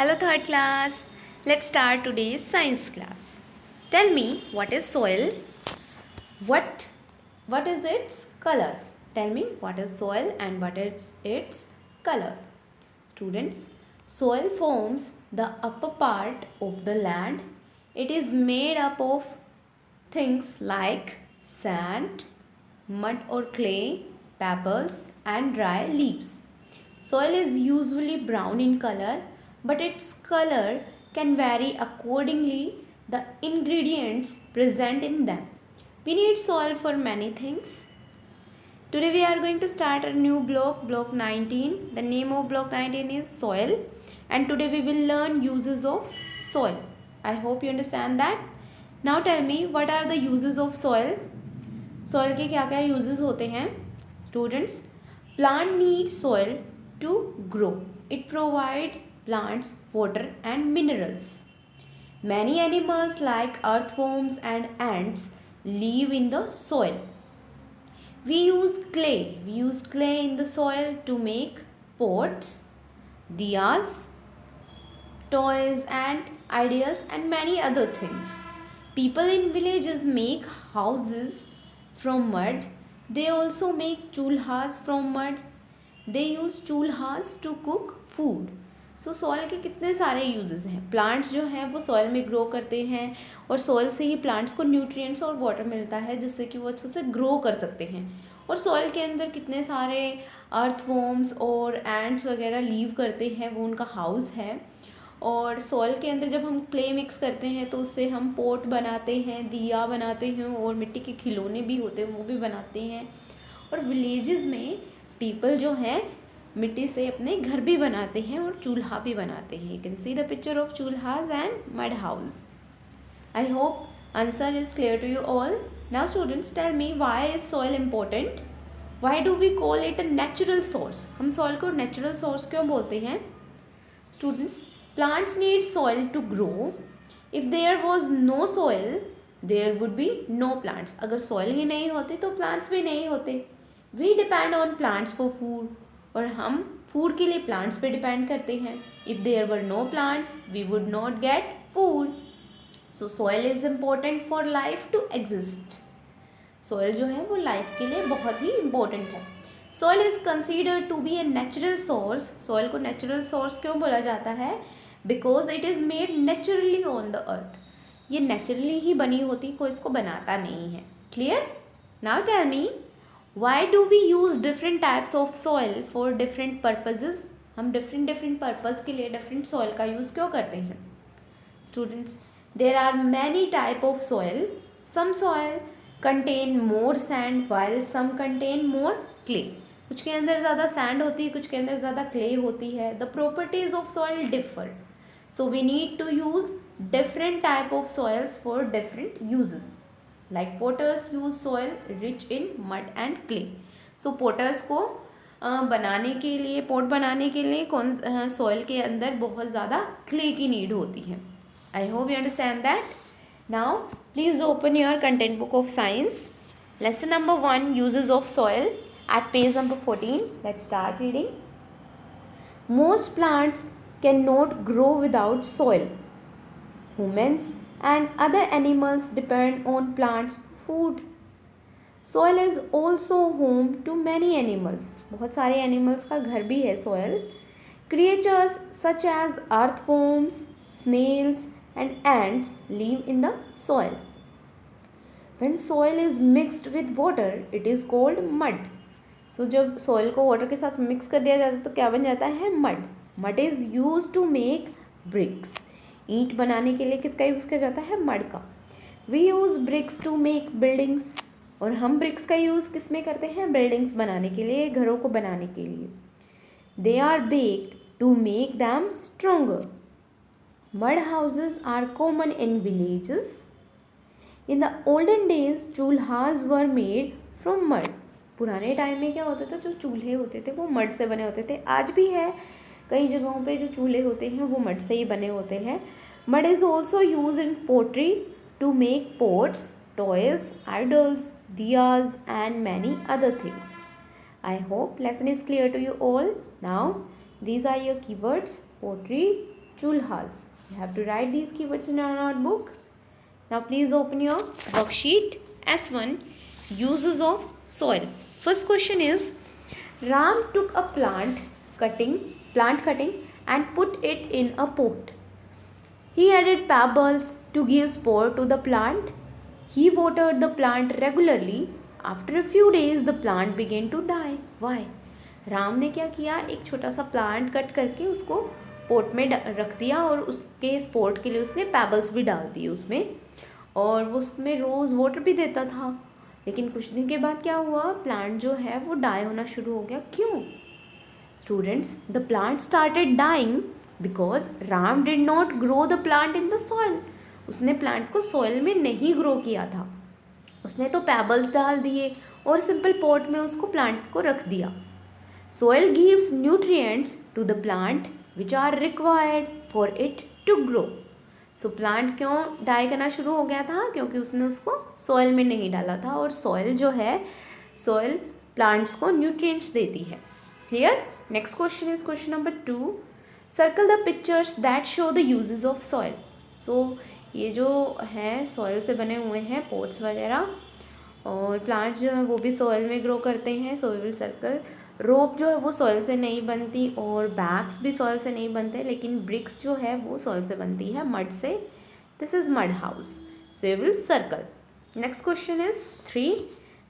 Hello third class. Let's start today's science class. Tell me what is soil? What is its color? Tell me what is soil and what is its color. Students, soil forms the upper part of the land. It is made up of things like sand, mud or clay, pebbles and dry leaves. Soil is usually brown in color, but its color can vary accordingly the ingredients present in them. We need soil for many things. Today we are going to start a new block 19. The name of block 19 is soil, and today we will learn uses of soil. I hope you understand that. Now tell me, what are the uses of soil? Soil के क्या क्या uses होते हैं? Students, plant need soil to grow. It provides plants water and minerals. Many animals like earthworms and ants live in the soil. We use clay. We use clay in the soil to make pots, diyas, toys and ideals and many other things. People in villages make houses from mud. They also make chulhas from mud. They use chulhas to cook food. So soil के कितने सारे uses हैं. Plants जो हैं वो soil में grow करते हैं और सॉइल से ही प्लांट्स को न्यूट्रिएंट्स और वाटर मिलता है जिससे कि वो अच्छे से ग्रो कर सकते हैं. और सॉइल के अंदर कितने सारे अर्थवॉर्म्स और एंट्स वगैरह लीव करते हैं, वो उनका हाउस है. और सॉइल के अंदर जब हम क्ले मिक्स करते हैं तो उससे हम पोट बनाते हैं, दिया बनाते हैं और मिट्टी के खिलौने भी होते हैं वो भी बनाते हैं. और विलेजेस में पीपल जो हैं मिट्टी से अपने घर भी बनाते हैं और चूल्हा भी बनाते हैं. You can see the picture of chulhas and mud house. I hope answer is clear to you all. Now students, tell me why is soil important. Why do we call it a natural source. हम soil को natural source क्यों बोलते हैं? Students, plants need soil to grow. If there was no soil, there would be no plants. अगर soil ही नहीं होती तो plants भी नहीं होते. We depend on plants for food. और हम food के लिए plants पे depend करते हैं. If there were no plants, we would not get food. So soil is important for life to exist. Soil जो है वो life के लिए बहुत ही important है. Soil is considered to be a natural source. Soil को natural source क्यों बोला जाता है? Because it is made naturally on the earth. ये naturally ही बनी होती, कोई इसको बनाता नहीं है. Clear? Now tell me, why do we use different types of soil for different purposes? हम different purpose के लिए different soil का use क्यों करते हैं? Students, there are many type of soil. Some soil contain more sand while some contain more clay. कुछ के अंदर ज़्यादा sand होती है, कुछ के अंदर ज़्यादा clay होती है. The properties of soil differ. So we need to use different type of soils for different uses. Like potters use soil rich in mud and clay. So potters को बनाने के लिए, पोट बनाने के लिए कौन सॉइल के अंदर बहुत ज़्यादा क्ले की नीड होती है. I hope you understand that. Now please open your content book of science. Lesson number 1, uses of soil, at page number 14. Let's start reading. Most plants cannot grow without soil. Humans and other animals depend on plants for food. Soil is also home to many animals. बहुत सारे animals का घर भी है soil. Creatures such as earthworms, snails and ants live in the soil. When soil is mixed with water, it is called mud. So जब soil को water के साथ mix कर दिया जाता है तो क्या बन जाता है? mud. Mud is use to make bricks. ईंट बनाने के लिए किसका यूज़ किया जाता है? मड का. We use bricks to make buildings. और हम ब्रिक्स का यूज़ किस में करते हैं? बिल्डिंग्स बनाने के लिए, घरों को बनाने के लिए. They are baked to make them stronger. Mud houses are common in villages. In the olden days chulhas were made from mud. पुराने टाइम में क्या होता था? जो चूल्हे होते थे वो मड से बने होते थे. आज भी है कई जगहों पे जो चूल्हे होते हैं वो मड से ही बने होते हैं. Mud is also use in pottery to make pots, toys, idols, diyas and many other things. I hope lesson is clear to you all. Now these are your keywords: pottery, chulhas. You have to write these keywords in your notebook. Now please open your worksheet. S1, uses of soil. First question is, Ram took a plant cutting and put it in a pot. He added pebbles to give spore to the plant. He watered the plant regularly. After a few days, the plant began to die. Why? Ram ने क्या किया, एक छोटा सा plant cut करके उसको pot में रख दिया और उसके स्पोर्ट के लिए उसने पेबल्स भी डाल दिए उसमें, और वो उसमें रोज़ वाटर भी देता था. लेकिन कुछ दिन के बाद क्या हुआ, प्लांट जो है वो डाई होना शुरू हो गया. क्यों? Students, the plant started dying because Ram did not grow the plant in the soil. उसने प्लांट को सॉइल में नहीं ग्रो किया था. उसने तो पेबल्स डाल दिए और सिंपल पॉट में उसको प्लांट को रख दिया. Soil gives nutrients to the plant which are required for it to grow. So plant क्यों डाई करना शुरू हो गया था? क्योंकि उसने उसको सॉइल में नहीं डाला था, और सॉइल जो है, सॉइल प्लांट्स को न्यूट्रिएंट्स देती है. Clear? Next question is question number 2. Circle the pictures that show the uses of soil. So ये जो हैं सॉइल से बने हुए हैं पोट्स वगैरह, और प्लांट जो है वो भी सॉइल में ग्रो करते हैं. So we will circle. Rope जो है वो सॉइल से नहीं बनती, और बैग्स भी सॉइल से नहीं बनते, लेकिन ब्रिक्स जो है वो सॉइल से बनती है, मड से. This is mud house. So we will circle. Next question is 3.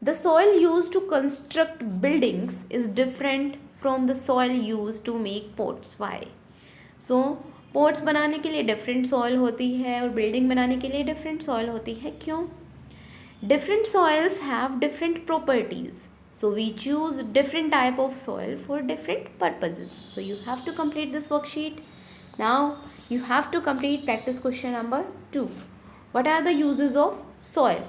The soil use to construct buildings is different from the soil use to make pots. Why? So pots बनाने के लिए different soil होती है और building बनाने के लिए different soil होती है. क्यों? Different soils have different properties, so we choose different type of soil for different purposes. So you have to complete this worksheet. Now you have to complete practice question number 2. What are the uses of soil?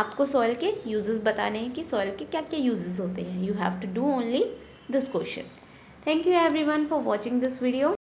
आपको soil के uses बताने हैं कि soil के क्या क्या uses होते हैं. You have to do only this question. Thank you everyone for watching this video.